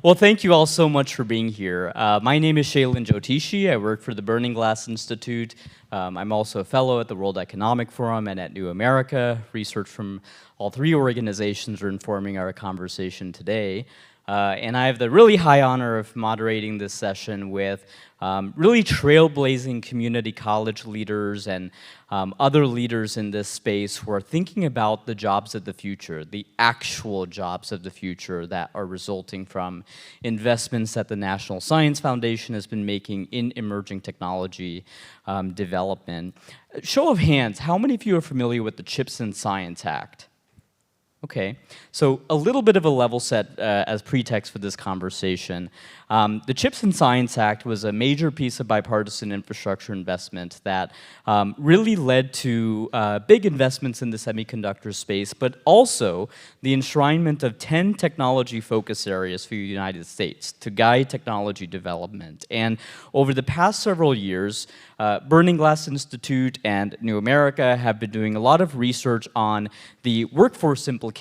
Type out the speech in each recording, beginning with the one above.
Well, thank you all so much for being here. My name is Shalin Jyotishi. I work for the Burning Glass Institute. I'm also a fellow at the World Economic Forum and at New America. Research from all three organizations are informing our conversation today. And I have the really high honor of moderating this session with really trailblazing community college leaders and other leaders in this space who are thinking about the jobs of the future, the actual jobs of the future that are resulting from investments that the National Science Foundation has been making in emerging technology development. Show of hands, how many of you are familiar with the CHIPS and Science Act? Okay, so a little bit of a level set as pretext for this conversation. The CHIPS and Science Act was a major piece of bipartisan infrastructure investment that really led to big investments in the semiconductor space, but also the enshrinement of 10 technology focus areas for the United States to guide technology development. And over the past several years, Burning Glass Institute and New America have been doing a lot of research on the workforce implications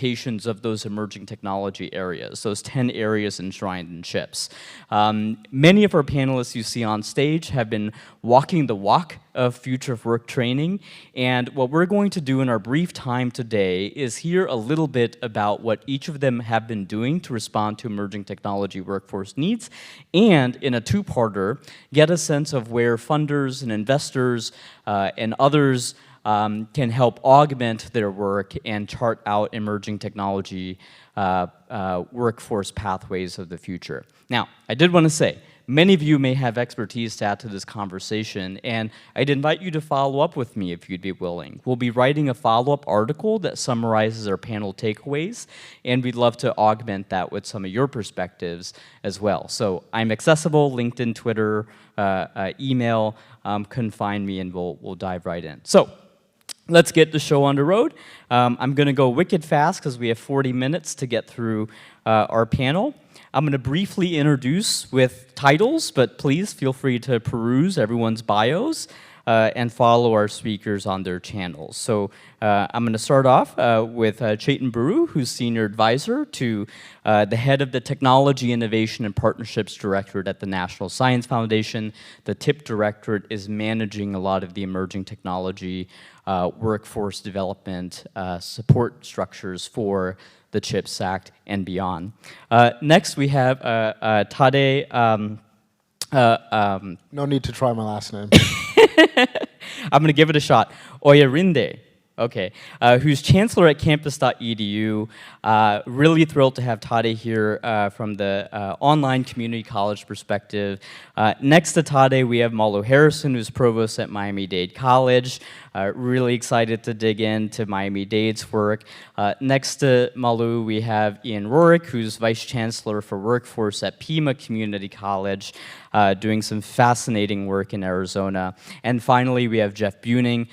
of those emerging technology areas, those 10 areas enshrined in CHIPS. Many of our panelists you see on stage have been walking the walk of future of work training, and what we're going to do in our brief time today is hear a little bit about what each of them have been doing to respond to emerging technology workforce needs, and in a two-parter, get a sense of where funders and investors and others can help augment their work and chart out emerging technology workforce pathways of the future. Now, I did want to say, many of you may have expertise to add to this conversation, and I'd invite you to follow up with me if you'd be willing. We'll be writing a follow-up article that summarizes our panel takeaways, and we'd love to augment that with some of your perspectives as well. So I'm accessible, LinkedIn, Twitter, email, come find me, and we'll dive right in. So let's get the show on the road. I'm going to go wicked fast because we have 40 minutes to get through our panel. I'm going to briefly introduce with titles, but please feel free to peruse everyone's bios and follow our speakers on their channels. So I'm going to start off with Chaitan, who's Senior Advisor to the head of the Technology, Innovation, and Partnerships Directorate at the National Science Foundation. The TIP Directorate is managing a lot of the emerging technology workforce development support structures for the CHIPS Act and beyond. Next, we have Tade. No need to try my last name. I'm going to give it a shot. Oyerinde. Okay, who's Chancellor at Campus.edu. Really thrilled to have Tade here from the online community college perspective. Next to Tade, we have Malou Harrison, who's Provost at Miami-Dade College. Really excited to dig into Miami-Dade's work. Next to Malou, we have Ian Roark, who's Vice Chancellor for Workforce at Pima Community College, doing some fascinating work in Arizona. And finally, we have Jeff Buening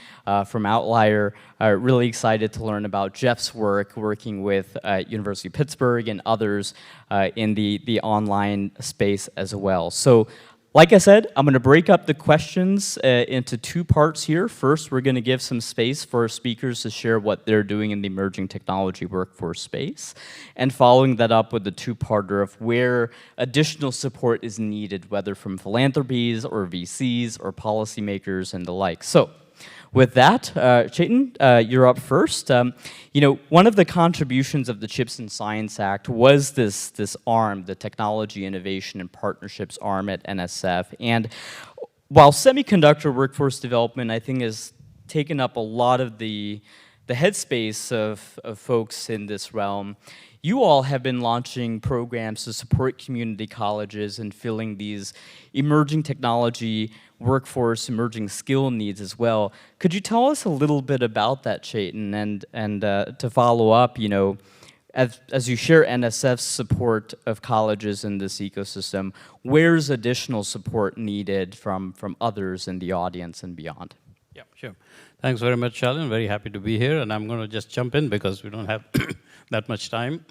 from Outlier. Really excited to learn about Jeff's work, working with University of Pittsburgh and others in the online space as well. So, like I said, I'm going to break up the questions into two parts here. First, we're going to give some space for our speakers to share what they're doing in the emerging technology workforce space, and following that up with the two-parter of where additional support is needed, whether from philanthropies or VCs or policymakers and the like. So, with that, Chaitan, you're up first. You know, one of the contributions of the CHIPS and Science Act was this arm, the Technology, Innovation, and Partnerships arm at NSF. And while semiconductor workforce development, I think, has taken up a lot of the headspace of folks in this realm, you all have been launching programs to support community colleges and filling these emerging technology workforce, emerging skill needs as well. Could you tell us a little bit about that, Chaitan, and to follow up, you know, as you share NSF's support of colleges in this ecosystem, where's additional support needed from others in the audience and beyond? Yeah, sure. Thanks very much, Shalin. Very happy to be here, and I'm going to just jump in because we don't have that much time.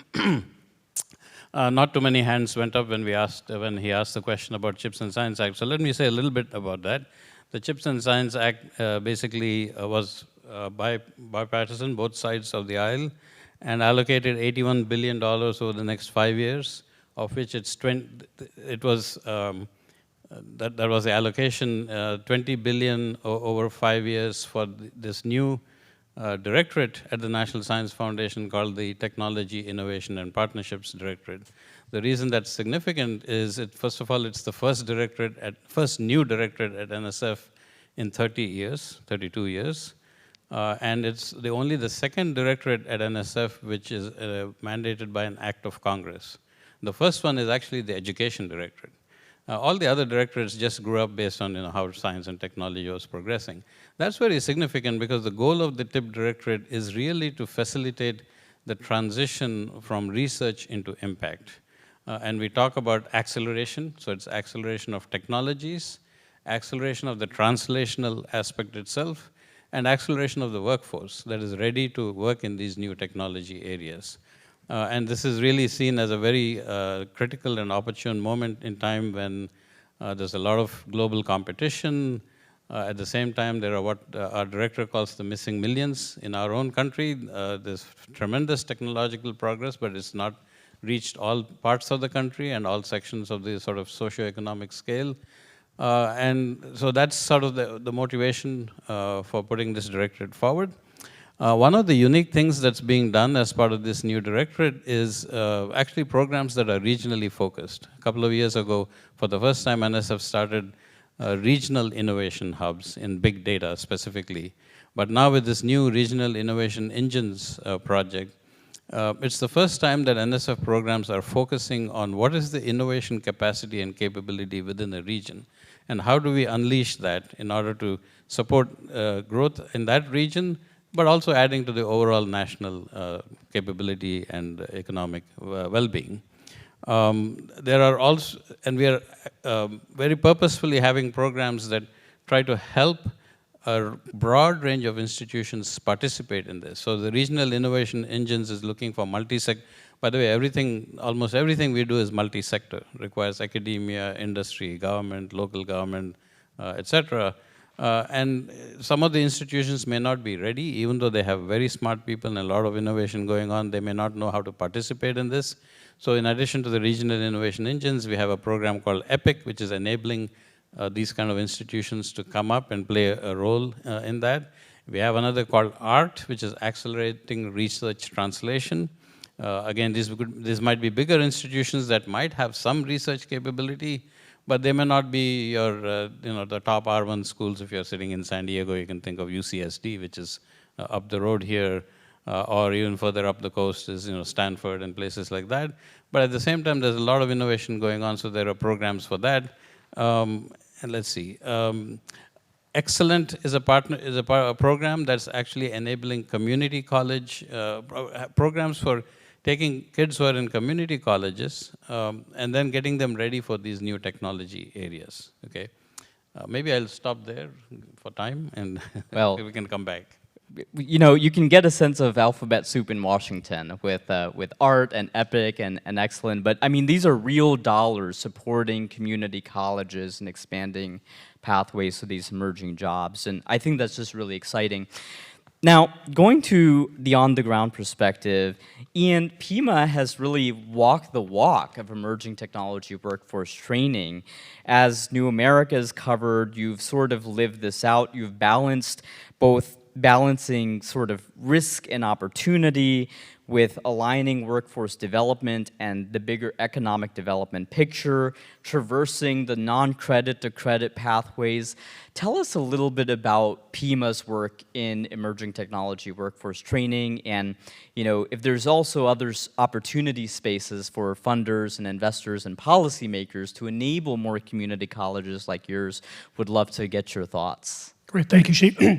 Not too many hands went up when he asked the question about CHIPS and Science Act. So let me say a little bit about that. The CHIPS and Science Act basically was bipartisan, both sides of the aisle, and allocated $81 billion over the next 5 years, of which it's 20, it was, that was the allocation, 20 billion over 5 years for this new directorate at the National Science Foundation called the Technology, Innovation and Partnerships Directorate. The reason that's significant is, first of all, it's the first new directorate at NSF in 32 years. And it's only the second directorate at NSF which is mandated by an act of Congress. The first one is actually the Education Directorate. All the other directorates just grew up based on how science and technology was progressing. That's very significant because the goal of the TIP Directorate is really to facilitate the transition from research into impact. And we talk about acceleration, so it's acceleration of technologies, acceleration of the translational aspect itself, and acceleration of the workforce that is ready to work in these new technology areas. And this is really seen as a very critical and opportune moment in time when there's a lot of global competition. At the same time, there are what our director calls the missing millions in our own country. There's tremendous technological progress, but it's not reached all parts of the country and all sections of the sort of socioeconomic scale. And so that's sort of the motivation for putting this directorate forward. One of the unique things that's being done as part of this new directorate is actually programs that are regionally focused. A couple of years ago, for the first time, NSF started regional innovation hubs in big data specifically. But now with this new Regional Innovation Engines project, it's the first time that NSF programs are focusing on what is the innovation capacity and capability within a region, and how do we unleash that in order to support growth in that region, but also adding to the overall national capability and economic well-being. There are also, and we are very purposefully having programs that try to help a broad range of institutions participate in this. So the Regional Innovation Engines is looking for multi-sector. By the way, almost everything we do is multi-sector, requires academia, industry, government, local government, etc. And some of the institutions may not be ready, even though they have very smart people and a lot of innovation going on, they may not know how to participate in this. So in addition to the Regional Innovation Engines, we have a program called EPIC, which is enabling these kind of institutions to come up and play a role in that. We have another called ART, which is Accelerating Research Translation. Again, these might be bigger institutions that might have some research capability, but they may not be your, the top R1 schools. If you're sitting in San Diego, you can think of UCSD, which is up the road here, or even further up the coast is, Stanford and places like that. But at the same time, there's a lot of innovation going on, so there are programs for that. And let's see. Excellent is a program that's actually enabling community college programs for taking kids who are in community colleges and then getting them ready for these new technology areas. Okay, maybe I'll stop there for time, and we can come back. You can get a sense of alphabet soup in Washington with ART and EPIC and Excellent, but I mean, these are real dollars supporting community colleges and expanding pathways to these emerging jobs, and I think that's just really exciting. Now, going to the on-the-ground perspective, Ian, Pima has really walked the walk of emerging technology workforce training. As New America has covered, you've sort of lived this out. You've balancing sort of risk and opportunity with aligning workforce development and the bigger economic development picture, traversing the non-credit to credit pathways. Tell us a little bit about Pima's work in emerging technology workforce training, and if there's also other opportunity spaces for funders and investors and policymakers to enable more community colleges like yours. Would love to get your thoughts. Great, thank you,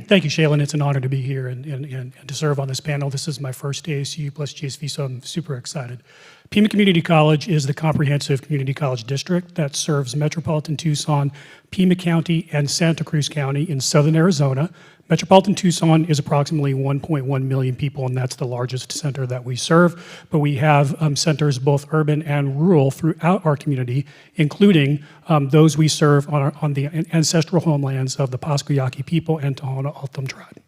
thank you, Shalin. It's an honor to be here and to serve on this panel. This is my first ASU+GSV, so I'm super excited. Pima Community College is the comprehensive community college district that serves metropolitan Tucson, Pima County, and Santa Cruz County in southern Arizona. Metropolitan Tucson is approximately 1.1 million people, and that's the largest center that we serve. But we have centers both urban and rural throughout our community, including those we serve on the ancestral homelands of the Pasco Yaqui people and Tohono O'odham tribe.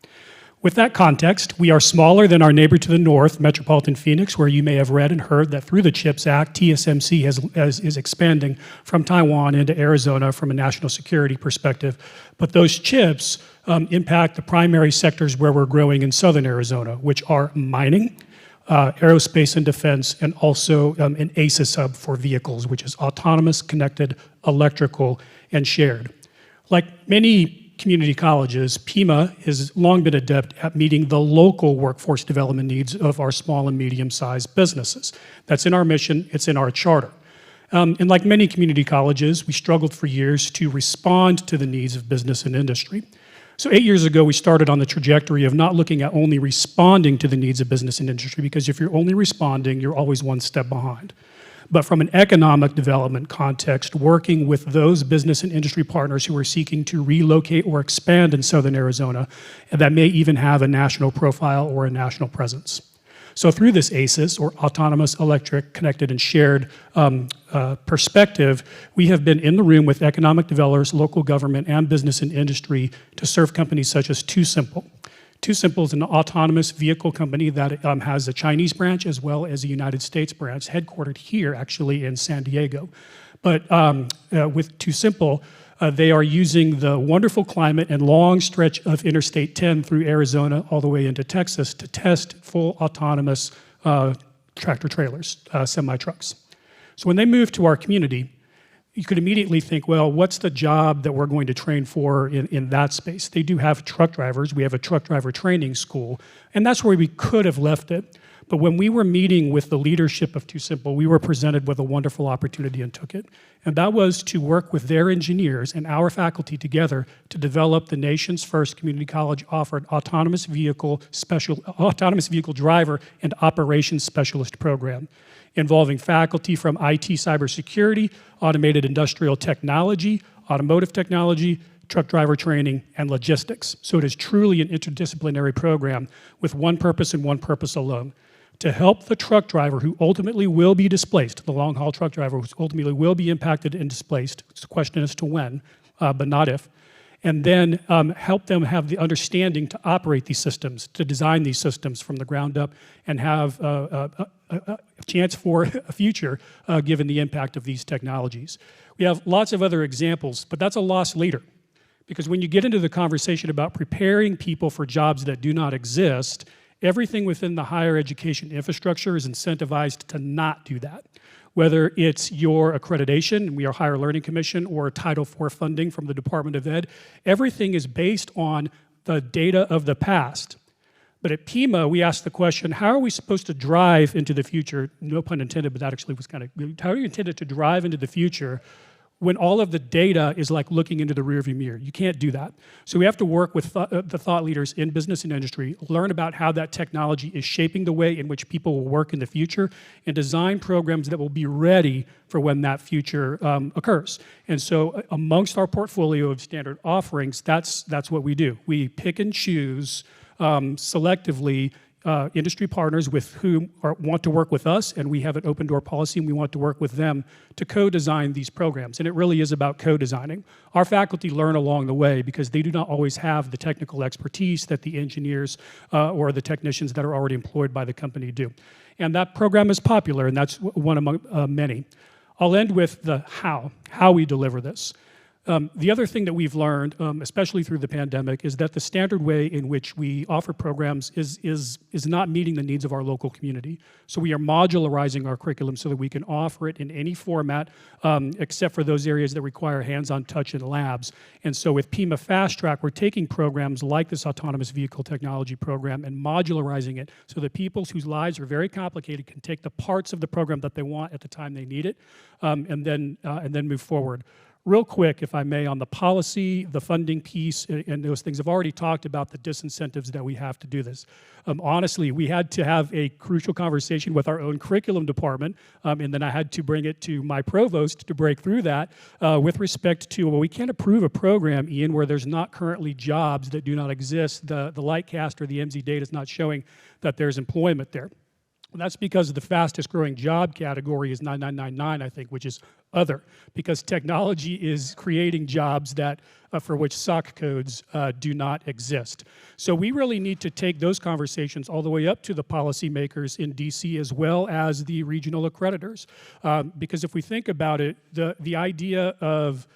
With that context, we are smaller than our neighbor to the north, metropolitan Phoenix, where you may have read and heard that through the CHIPS Act, TSMC is expanding from Taiwan into Arizona from a national security perspective. But those chips impact the primary sectors where we're growing in southern Arizona, which are mining, aerospace and defense, and also an ASUS hub for vehicles, which is autonomous, connected, electrical, and shared. Like many community colleges, Pima has long been adept at meeting the local workforce development needs of our small and medium-sized businesses. That's in our mission, it's in our charter. And like many community colleges, we struggled for years to respond to the needs of business and industry. So 8 years ago, we started on the trajectory of not looking at only responding to the needs of business and industry, because if you're only responding, you're always one step behind. But from an economic development context, working with those business and industry partners who are seeking to relocate or expand in southern Arizona, and that may even have a national profile or a national presence. So through this ASUS, or Autonomous, Electric, Connected, and Shared perspective, we have been in the room with economic developers, local government, and business and industry to serve companies such as TuSimple. TuSimple is an autonomous vehicle company that has a Chinese branch as well as a United States branch, headquartered here actually in San Diego. But with TuSimple, they are using the wonderful climate and long stretch of Interstate 10 through Arizona all the way into Texas to test full autonomous tractor trailers, semi-trucks. So when they move to our community, you could immediately think, well, what's the job that we're going to train for in that space? They do have truck drivers. We have a truck driver training school, and that's where we could have left it. But when we were meeting with the leadership of TuSimple, we were presented with a wonderful opportunity and took it. And that was to work with their engineers and our faculty together to develop the nation's first community college offered autonomous vehicle driver and operations specialist program, involving faculty from IT cybersecurity, automated industrial technology, automotive technology, truck driver training, and logistics. So it is truly an interdisciplinary program with one purpose and one purpose alone: to help the truck driver who ultimately will be displaced, the long-haul truck driver who ultimately will be impacted and displaced. It's a question as to when, but not if. And then help them have the understanding to operate these systems, to design these systems from the ground up, and have a chance for a future given the impact of these technologies. We have lots of other examples, but that's a lost leader. Because when you get into the conversation about preparing people for jobs that do not exist, everything within the higher education infrastructure is incentivized to not do that. Whether it's your accreditation, we are Higher Learning Commission, or Title IV funding from the Department of Ed, everything is based on the data of the past. But at Pima, we asked the question, how are we supposed to drive into the future? No pun intended, but that actually was kind of, how are you intended to drive into the future when all of the data is like looking into the rearview mirror? You can't do that. So we have to work with the thought leaders in business and industry, learn about how that technology is shaping the way in which people will work in the future, and design programs that will be ready for when that future occurs. And so amongst our portfolio of standard offerings, that's what we do. We pick and choose selectively industry partners with whom want to work with us, and we have an open door policy, and we want to work with them to co-design these programs. And it really is about co-designing. Our faculty learn along the way because they do not always have the technical expertise that the engineers or the technicians that are already employed by the company do. And that program is popular, and that's one among many. I'll end with the how we deliver this. The other thing that we've learned, especially through the pandemic, is that the standard way in which we offer programs is not meeting the needs of our local community. So we are modularizing our curriculum so that we can offer it in any format, except for those areas that require hands-on touch in labs. And so with Pima Fast Track, we're taking programs like this autonomous vehicle technology program and modularizing it so that people whose lives are very complicated can take the parts of the program that they want at the time they need it, and then move forward. Real quick, if I may, on the policy, the funding piece, and those things. I've already talked about the disincentives that we have to do this. Honestly, we had to have a crucial conversation with our own curriculum department, and then I had to bring it to my provost to break through that with respect to, well, we can't approve a program, Ian, where there's not currently jobs that do not exist. The Lightcast or the MZ data is not showing that there's employment there. Well, that's because the fastest growing job category is 9999, I think, which is other, because technology is creating jobs that for which SOC codes do not exist. So we really need to take those conversations all the way up to the policymakers in DC as well as the regional accreditors. Because if we think about it, the idea of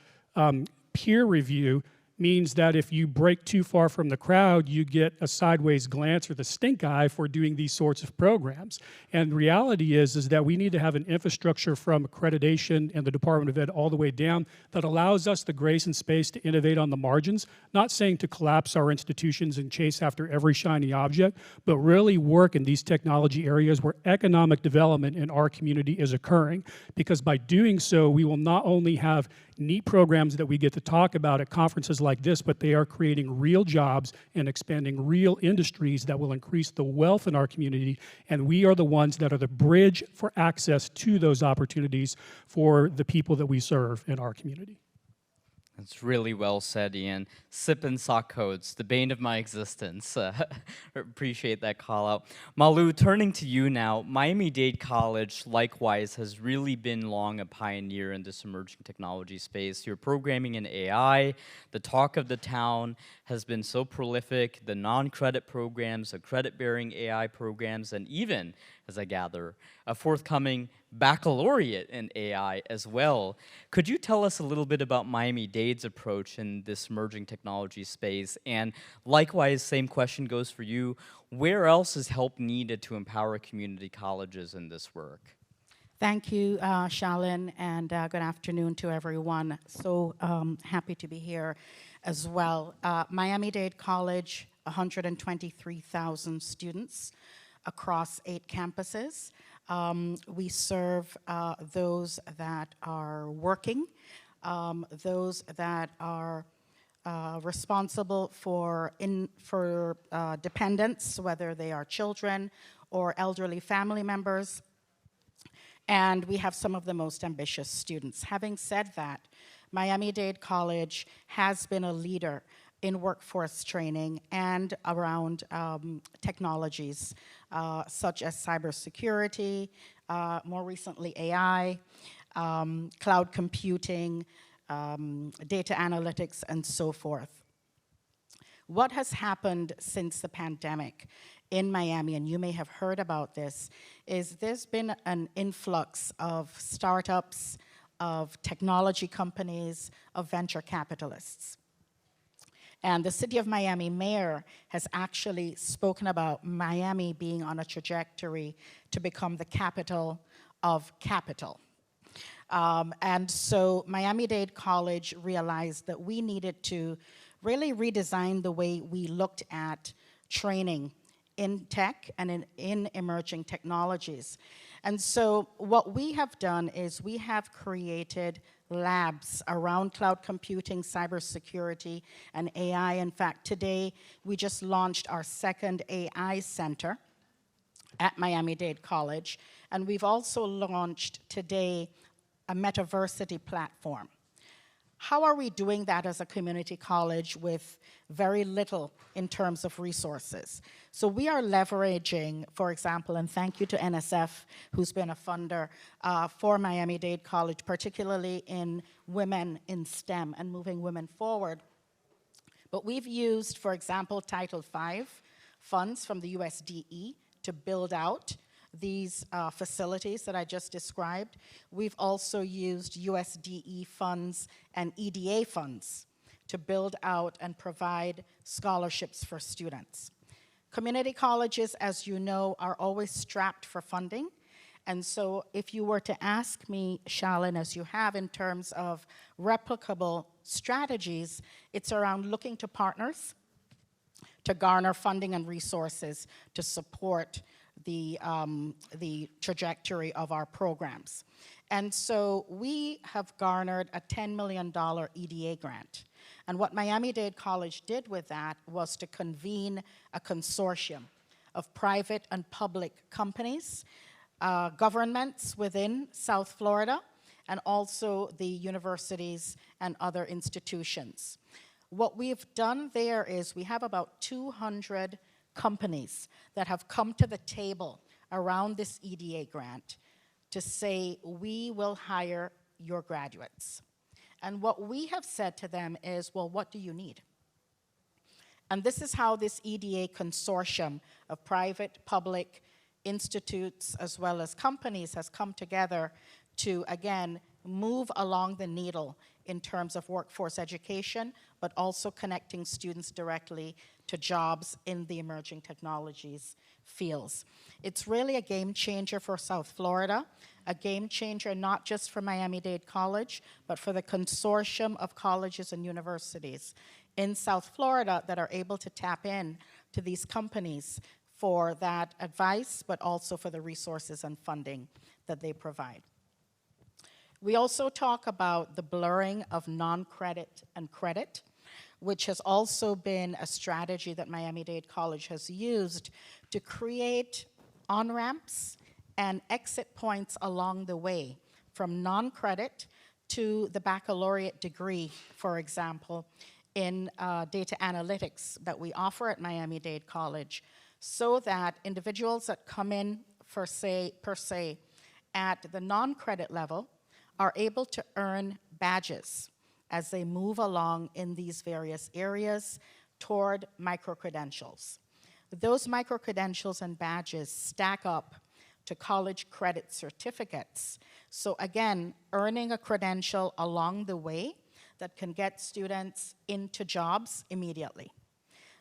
peer review means that if you break too far from the crowd, you get a sideways glance or the stink eye for doing these sorts of programs. And the reality is that we need to have an infrastructure from accreditation and the Department of Ed all the way down that allows us the grace and space to innovate on the margins, not saying to collapse our institutions and chase after every shiny object, but really work in these technology areas where economic development in our community is occurring. Because by doing so, we will not only have neat programs that we get to talk about at conferences like this, but they are creating real jobs and expanding real industries that will increase the wealth in our community, and we are the ones that are the bridge for access to those opportunities for the people that we serve in our community. That's really well said, Ian. SIP and SOC codes, the bane of my existence. Appreciate that call out. Malou, turning to you now, Miami-Dade College likewise has really been long a pioneer in this emerging technology space. Your programming in AI, the talk of the town has been so prolific, the non-credit programs, the credit-bearing AI programs, and even, as I gather, a forthcoming baccalaureate in AI as well. Could you tell us a little bit about Miami-Dade's approach in this emerging technology space? And likewise, same question goes for you. Where else is help needed to empower community colleges in this work? Thank you, Shalin, and good afternoon to everyone. So happy to be here as well. Miami-Dade College, 123,000 students across 8 campuses. We serve those that are working, those that are responsible for dependents, whether they are children or elderly family members, and we have some of the most ambitious students. Having said that, Miami-Dade College has been a leader in workforce training and around technologies such as cybersecurity, more recently AI, cloud computing, data analytics, and so forth. What has happened since the pandemic in Miami, and you may have heard about this, is there's been an influx of startups, of technology companies, of venture capitalists. And the City of Miami mayor has actually spoken about Miami being on a trajectory to become the capital of capital. And so Miami-Dade College realized that we needed to really redesign the way we looked at training in tech and in emerging technologies. And so what we have done is we have created labs around cloud computing, cybersecurity, and AI. In fact, today we just launched our second AI center at Miami-Dade College, and we've also launched today a metaversity platform. How are we doing that as a community college with very little in terms of resources? So we are leveraging, for example, and thank you to NSF, who's been a funder for Miami-Dade College, particularly in women in STEM and moving women forward. But we've used, for example, Title V funds from the USDE to build out these facilities that I just described. We've also used USDE funds and EDA funds to build out and provide scholarships for students. Community colleges, as you know, are always strapped for funding. And so if you were to ask me, Shalin, as you have in terms of replicable strategies, it's around looking to partners to garner funding and resources to support the trajectory of our programs. And so we have garnered a $10 million EDA grant. And what Miami-Dade College did with that was to convene a consortium of private and public companies, governments within South Florida, and also the universities and other institutions. What we've done there is we have about 200 companies that have come to the table around this EDA grant to say, we will hire your graduates. And what we have said to them is, well, what do you need? And this is how this EDA consortium of private, public institutes, as well as companies has come together to, again, move along the needle in terms of workforce education, but also connecting students directly to jobs in the emerging technologies fields. It's really a game changer for South Florida, a game changer not just for Miami-Dade College, but for the consortium of colleges and universities in South Florida that are able to tap in to these companies for that advice, but also for the resources and funding that they provide. We also talk about the blurring of non-credit and credit, which has also been a strategy that Miami-Dade College has used to create on-ramps and exit points along the way from non-credit to the baccalaureate degree, for example, in data analytics that we offer at Miami-Dade College, so that individuals that come in per se at the non-credit level are able to earn badges as they move along in these various areas toward micro-credentials. Those micro-credentials and badges stack up to college credit certificates. So again, earning a credential along the way that can get students into jobs immediately.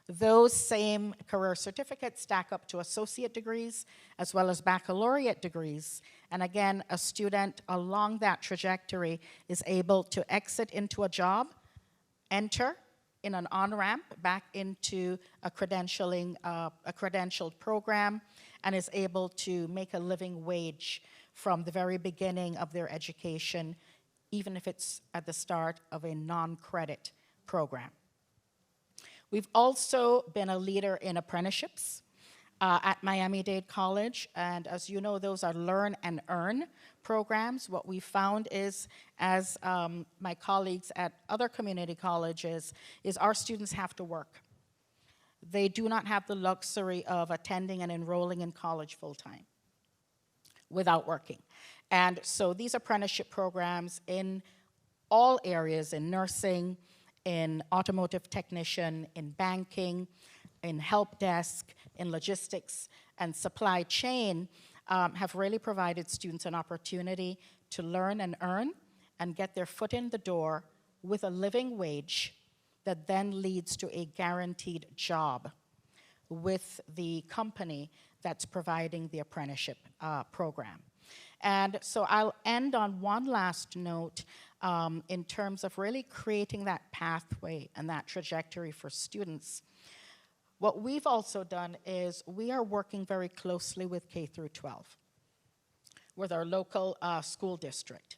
Those same career certificates stack up to associate degrees as well as baccalaureate degrees. And again, a student along that trajectory is able to exit into a job, enter in an on-ramp back into a credentialed program, and is able to make a living wage from the very beginning of their education, even if it's at the start of a non-credit program. We've also been a leader in apprenticeships at Miami-Dade College, and as you know, those are learn and earn programs. What we found is, as my colleagues at other community colleges, is our students have to work. They do not have the luxury of attending and enrolling in college full-time without working. And so these apprenticeship programs in all areas, in nursing, in automotive technician, in banking, in help desk, in logistics and supply chain, have really provided students an opportunity to learn and earn and get their foot in the door with a living wage that then leads to a guaranteed job with the company that's providing the apprenticeship program. And so I'll end on one last note in terms of really creating that pathway and that trajectory for students. What we've also done is we are working very closely with K through 12, with our local school district.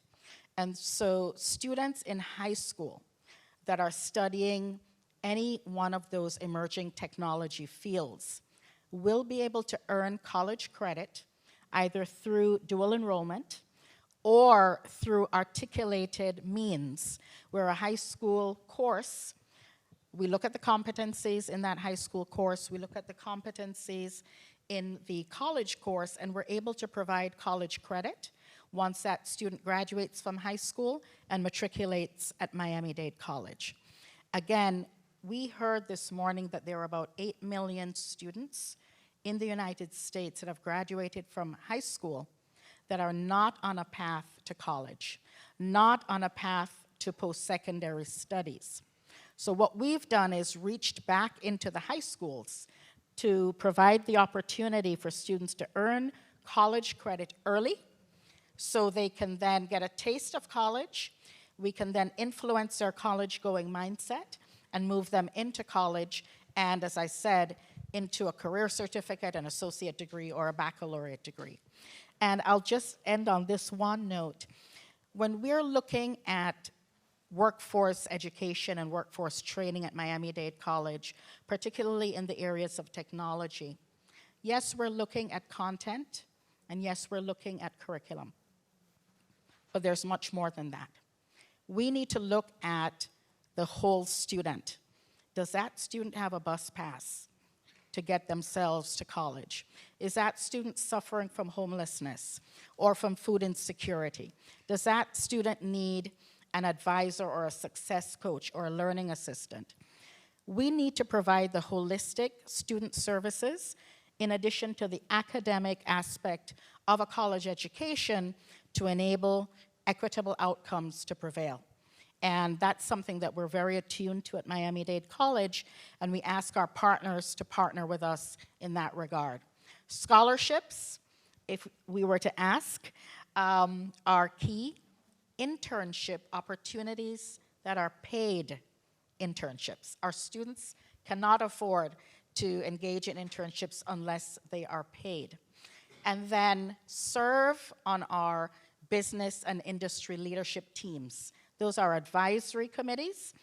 And so students in high school that are studying any one of those emerging technology fields will be able to earn college credit either through dual enrollment or through articulated means, where a high school course, we look at the competencies in that high school course, we look at the competencies in the college course, and we're able to provide college credit once that student graduates from high school and matriculates at Miami-Dade College. Again, we heard this morning that there are about 8 million students in the United States that have graduated from high school that are not on a path to college, not on a path to post-secondary studies. So what we've done is reached back into the high schools to provide the opportunity for students to earn college credit early so they can then get a taste of college. We can then influence their college-going mindset and move them into college, and as I said, into a career certificate, an associate degree, or a baccalaureate degree. And I'll just end on this one note. When we're looking at workforce education and workforce training at Miami-Dade College, particularly in the areas of technology, yes, we're looking at content, and yes, we're looking at curriculum. But there's much more than that. We need to look at the whole student. Does that student have a bus pass to get themselves to college? Is that student suffering from homelessness or from food insecurity? Does that student need an advisor or a success coach or a learning assistant? We need to provide the holistic student services in addition to the academic aspect of a college education to enable equitable outcomes to prevail. And that's something that we're very attuned to at Miami-Dade College, and we ask our partners to partner with us in that regard. Scholarships, if we were to ask, are key. Internship opportunities that are paid internships. Our students cannot afford to engage in internships unless they are paid. And then serve on our business and industry leadership teams. Those are advisory committees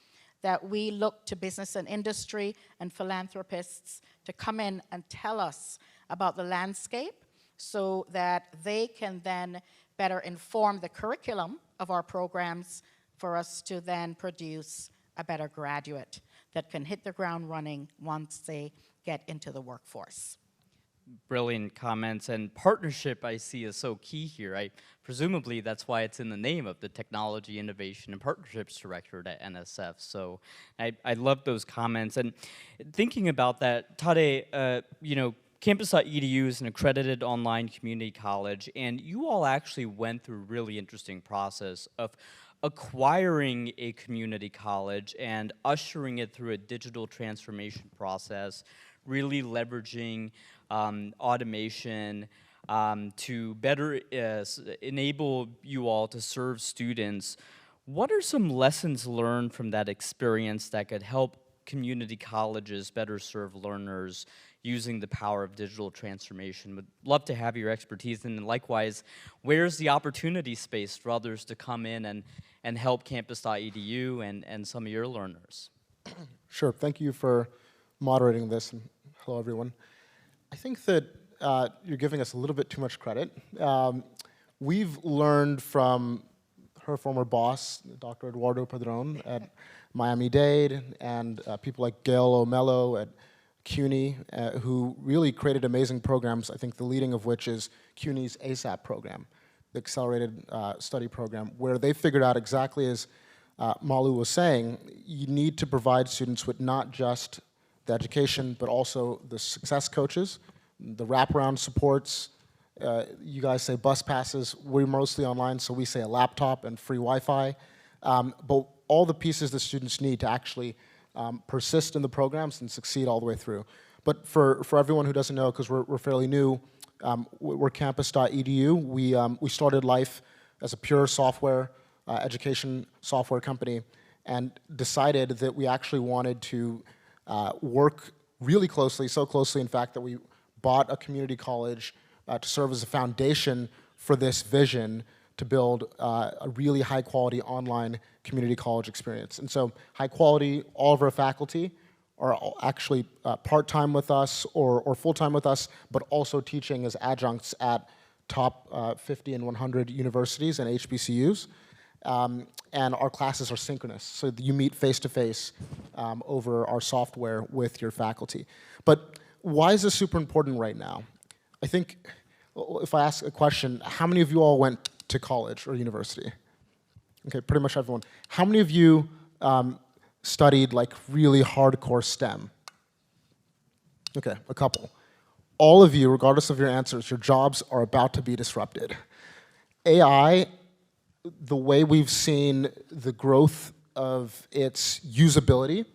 that we look to business and industry and philanthropists to come in and tell us about the landscape so that they can then better inform the curriculum of our programs for us to then produce a better graduate that can hit the ground running once they get into the workforce. Brilliant comments, and partnership I see is so key here. Presumably that's why it's in the name of the Technology Innovation and Partnerships Directorate at NSF. So I love those comments. And thinking about that, Tade, Campus.edu is an accredited online community college, and you all actually went through a really interesting process of acquiring a community college and ushering it through a digital transformation process, really leveraging automation to better enable you all to serve students. What are some lessons learned from that experience that could help community colleges better serve learners using the power of digital transformation? Would love to have your expertise, and likewise, where's the opportunity space for others to come in and help Campus.edu and some of your learners? Sure, thank you for moderating this, and hello everyone. I think that you're giving us a little bit too much credit. We've learned from her former boss, Dr. Eduardo Padron at Miami-Dade, and people like Gail O'Mello at CUNY, who really created amazing programs, I think the leading of which is CUNY's ASAP program, the Accelerated Study Program, where they figured out exactly as Malou was saying, you need to provide students with not just the education, but also the success coaches, the wraparound supports. You guys say bus passes. We're mostly online, so we say a laptop and free Wi-Fi. But all the pieces the students need to actually persist in the programs and succeed all the way through. But for everyone who doesn't know, because we're fairly new, we're Campus.edu. We started life as a pure software, education software company, and decided that we actually wanted to work really closely, so closely in fact that we bought a community college to serve as a foundation for this vision to build a really high quality online community college experience. And so high quality, all of our faculty are actually part-time with us or full-time with us, but also teaching as adjuncts at top 50 and 100 universities and HBCUs. And our classes are synchronous, so you meet face-to-face over our software with your faculty. But why is this super important right now? I think if I ask a question, how many of you all went to college or university? Okay, pretty much everyone. How many of you studied like really hardcore STEM? Okay, a couple. All of you, regardless of your answers, your jobs are about to be disrupted. AI, the way we've seen the growth of its usability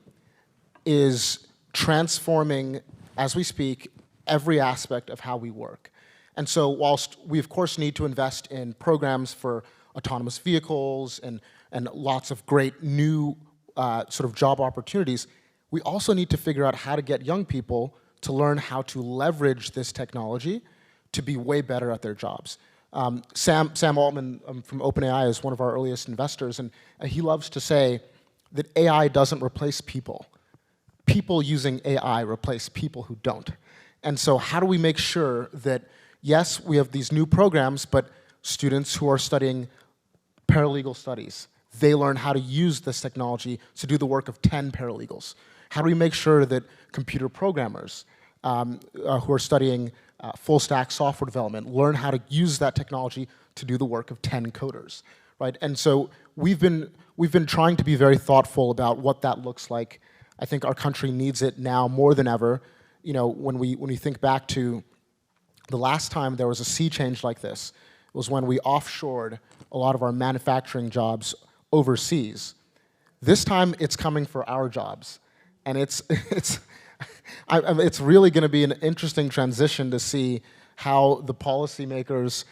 is transforming, as we speak, every aspect of how we work. And so whilst we, of course, need to invest in programs for autonomous vehicles and lots of great new sort of job opportunities, we also need to figure out how to get young people to learn how to leverage this technology to be way better at their jobs. Sam Altman from OpenAI is one of our earliest investors, and he loves to say that AI doesn't replace people. People using AI replace people who don't. And so how do we make sure that, yes, we have these new programs, but students who are studying paralegal studies, they learn how to use this technology to do the work of 10 paralegals? How do we make sure that computer programmers, who are studying full stack software development learn how to use that technology to do the work of 10 coders, right? And so we've been trying to be very thoughtful about what that looks like. I think our country needs it now more than ever. You know, when we think back to the last time there was a sea change like this, was when we offshored a lot of our manufacturing jobs overseas. This time it's coming for our jobs, and it's really going to be an interesting transition to see how the policymakers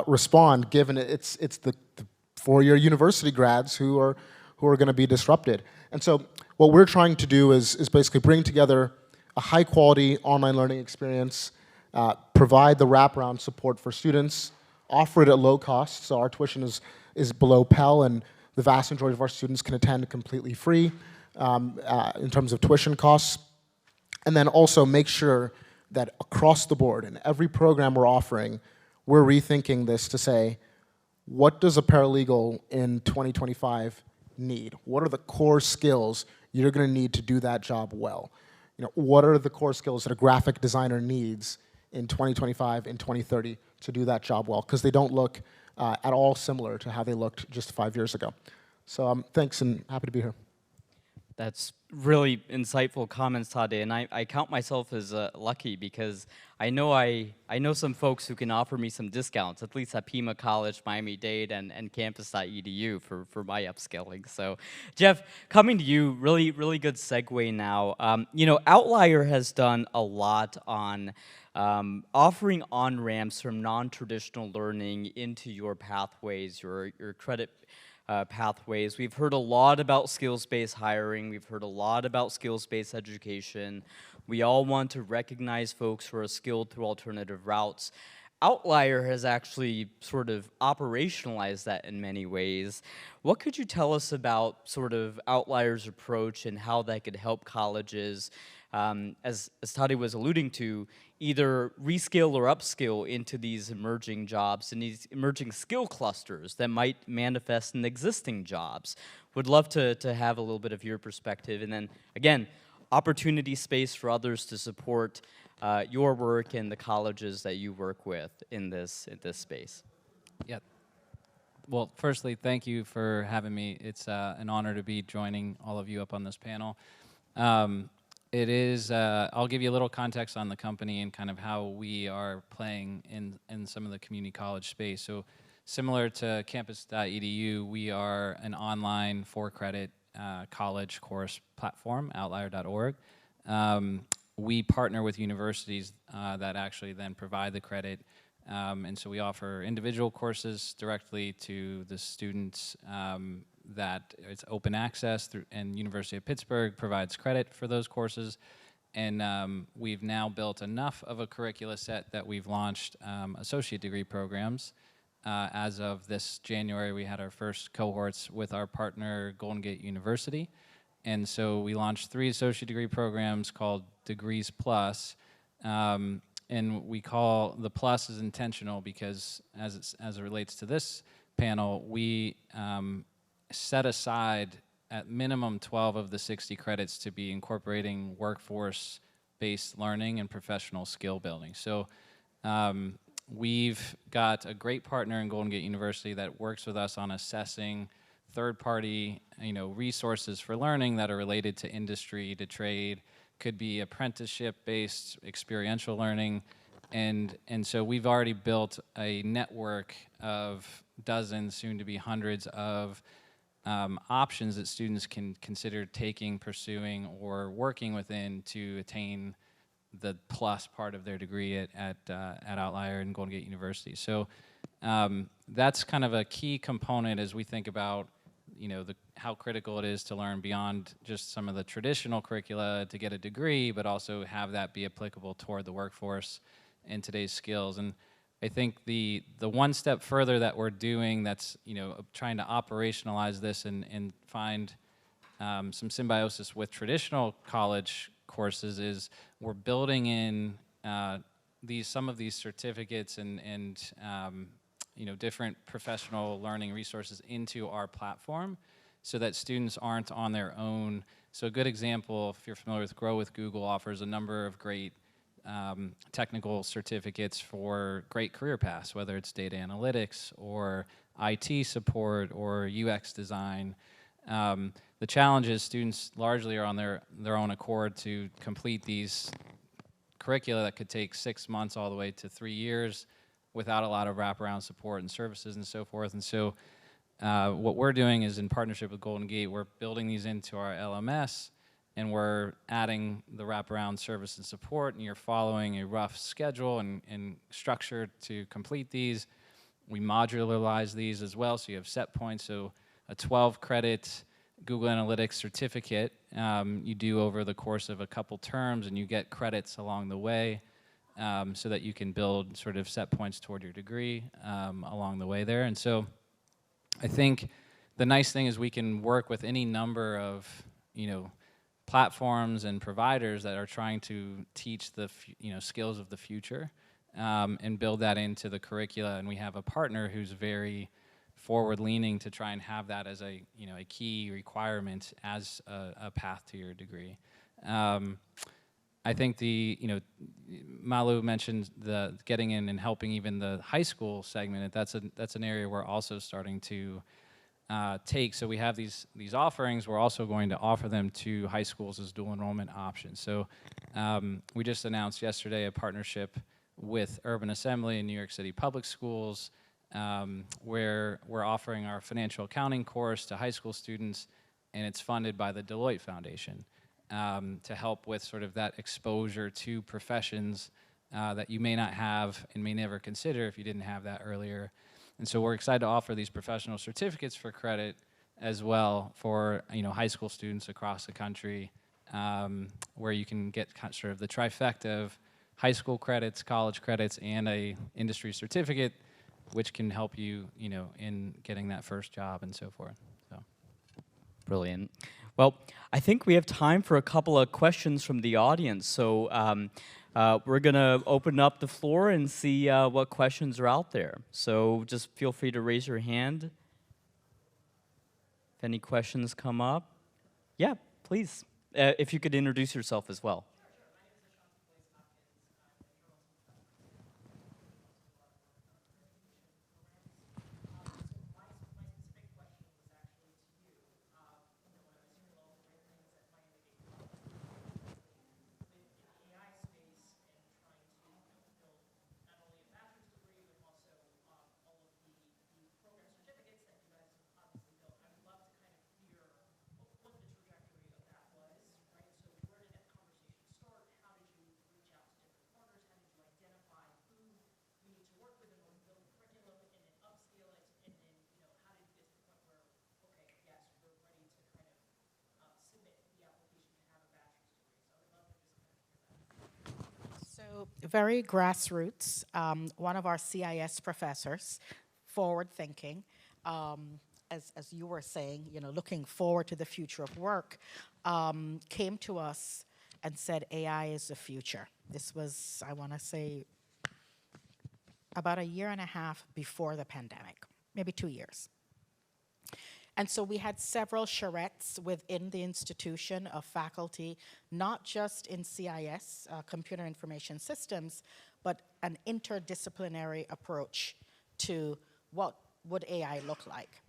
respond, given it's the four-year university grads who are going to be disrupted. And so what we're trying to do is basically bring together a high-quality online learning experience, provide the wraparound support for students, offer it at low cost, so our tuition is below Pell, and the vast majority of our students can attend completely free in terms of tuition costs. And then also make sure that across the board, in every program we're offering, we're rethinking this to say, what does a paralegal in 2025 need? What are the core skills you're going to need to do that job well? You know, what are the core skills that a graphic designer needs in 2025, in 2030 to do that job well? Because they don't look at all similar to how they looked just 5 years ago. So thanks, and happy to be here. That's really insightful comments, Tade, and I count myself as lucky because I know some folks who can offer me some discounts, at least at Pima College, Miami-Dade, and Campus.edu for my upskilling. So, Jeff, coming to you, really good segue now. You know, Outlier has done a lot on offering on-ramps from non-traditional learning into your pathways, your credit pathways. We've heard a lot about skills-based hiring. We've heard a lot about skills-based education. We all want to recognize folks who are skilled through alternative routes. Outlier has actually sort of operationalized that in many ways. What could you tell us about sort of Outlier's approach and how that could help colleges, as Tade was alluding to, either reskill or upskill into these emerging jobs and these emerging skill clusters that might manifest in existing jobs? Would love to have a little bit of your perspective. And then, again, opportunity space for others to support your work and the colleges that you work with in this space. Yeah. Well, firstly, thank you for having me. It's an honor to be joining all of you up on this panel. It is, I'll give you a little context on the company and kind of how we are playing in some of the community college space. So similar to Campus.edu, we are an online for-credit college course platform, Outlier.org. We partner with universities that actually then provide the credit. And so we offer individual courses directly to the students that it's open access through, and University of Pittsburgh provides credit for those courses. And we've now built enough of a curricula set that we've launched associate degree programs. As of this January, we had our first cohorts with our partner, Golden Gate University. And so we launched 3 associate degree programs called Degrees Plus. And we call the plus is intentional because as it relates to this panel, we set aside at minimum 12 of the 60 credits to be incorporating workforce-based learning and professional skill building. So we've got a great partner in Golden Gate University that works with us on assessing third-party, resources for learning that are related to industry, to trade, could be apprenticeship-based experiential learning, and so we've already built a network of dozens, soon to be hundreds of options that students can consider taking, pursuing, or working within to attain the plus part of their degree at Outlier and Golden Gate University. So that's kind of a key component as we think about how critical it is to learn beyond just some of the traditional curricula to get a degree, but also have that be applicable toward the workforce and today's skills. And I think the one step further that we're doing that's trying to operationalize this and find some symbiosis with traditional college courses is we're building in some of these certificates and different professional learning resources into our platform so that students aren't on their own. So a good example, if you're familiar with Grow with Google, offers a number of great technical certificates for great career paths, whether it's data analytics or IT support or UX design. The challenge is students largely are on their own accord to complete these curricula that could take 6 months all the way to 3 years without a lot of wraparound support and services and so forth. And so what we're doing is, in partnership with Golden Gate, we're building these into our LMS, and we're adding the wraparound service and support, and you're following a rough schedule and structure to complete these. We modularize these as well, so you have set points. So a 12-credit Google Analytics certificate you do over the course of a couple terms, and you get credits along the way so that you can build sort of set points toward your degree along the way there. And so I think the nice thing is we can work with any number of, platforms and providers that are trying to teach the skills of the future and build that into the curricula. And we have a partner who's very forward-leaning to try and have that as a key requirement as a path to your degree. I think Malou mentioned the getting in and helping even the high school segment. That's an area we're also starting to take. So we have these offerings. We're also going to offer them to high schools as dual enrollment options. So we just announced yesterday a partnership with Urban Assembly and New York City Public Schools, where we're offering our financial accounting course to high school students, and it's funded by the Deloitte Foundation to help with sort of that exposure to professions that you may not have and may never consider if you didn't have that earlier. And so we're excited to offer these professional certificates for credit as well for high school students across the country, where you can get sort of the trifecta of high school credits, college credits, and a industry certificate, which can help you, in getting that first job and so forth. So, Brilliant. Well, I think we have time for a couple of questions from the audience. So we're going to open up the floor and see what questions are out there. So just feel free to raise your hand if any questions come up. Yeah, please. If you could introduce yourself as well. So very grassroots. One of our CIS professors, forward-thinking, as you were saying, looking forward to the future of work, came to us and said AI is the future. This was, I want to say, about a year and a half before the pandemic, maybe 2 years. And so we had several charrettes within the institution of faculty, not just in CIS, computer information systems, but an interdisciplinary approach to what would AI look like.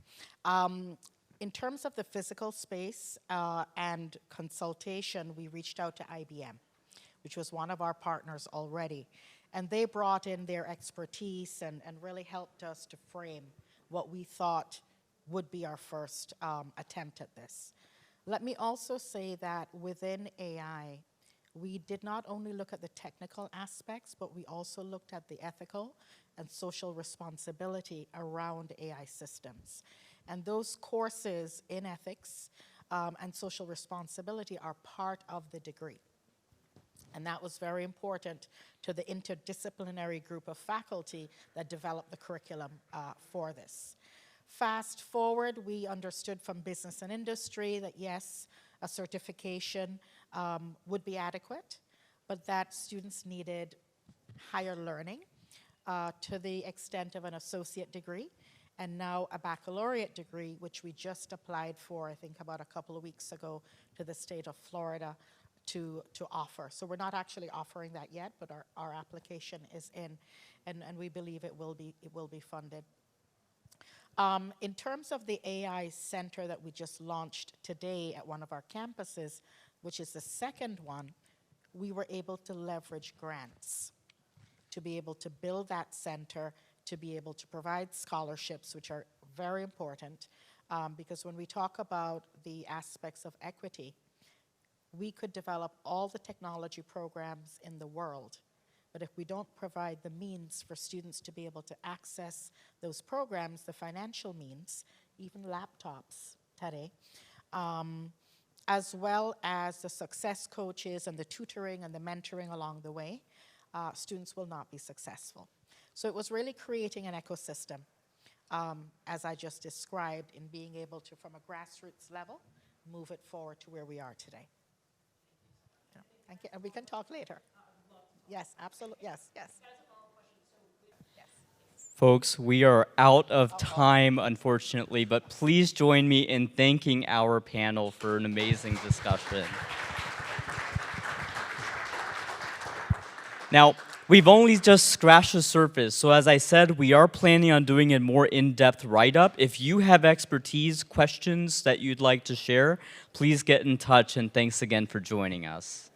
In terms of the physical space and consultation, we reached out to IBM, which was one of our partners already. And they brought in their expertise and really helped us to frame what we thought would be our first attempt at this. Let me also say that within AI, we did not only look at the technical aspects, but we also looked at the ethical and social responsibility around AI systems. And those courses in ethics and social responsibility are part of the degree. And that was very important to the interdisciplinary group of faculty that developed the curriculum for this. Fast forward, we understood from business and industry that yes, a certification would be adequate, but that students needed higher learning to the extent of an associate degree, and now a baccalaureate degree, which we just applied for, I think about a couple of weeks ago, to the state of Florida, to offer. So we're not actually offering that yet, but our application is in, and we believe it will be funded. In terms of the AI center that we just launched today at one of our campuses, which is the second one, we were able to leverage grants to be able to build that center, to be able to provide scholarships, which are very important, because when we talk about the aspects of equity, we could develop all the technology programs in the world, but if we don't provide the means for students to be able to access those programs, the financial means, even laptops, Tade, as well as the success coaches and the tutoring and the mentoring along the way, students will not be successful. So it was really creating an ecosystem, as I just described, in being able to, from a grassroots level, move it forward to where we are today. Thank you, and we can talk later. Yes, absolutely, yes, yes. Folks, we are out of time, unfortunately, but please join me in thanking our panel for an amazing discussion. Now, we've only just scratched the surface, so as I said, we are planning on doing a more in-depth write-up. If you have expertise, questions that you'd like to share, please get in touch, and thanks again for joining us.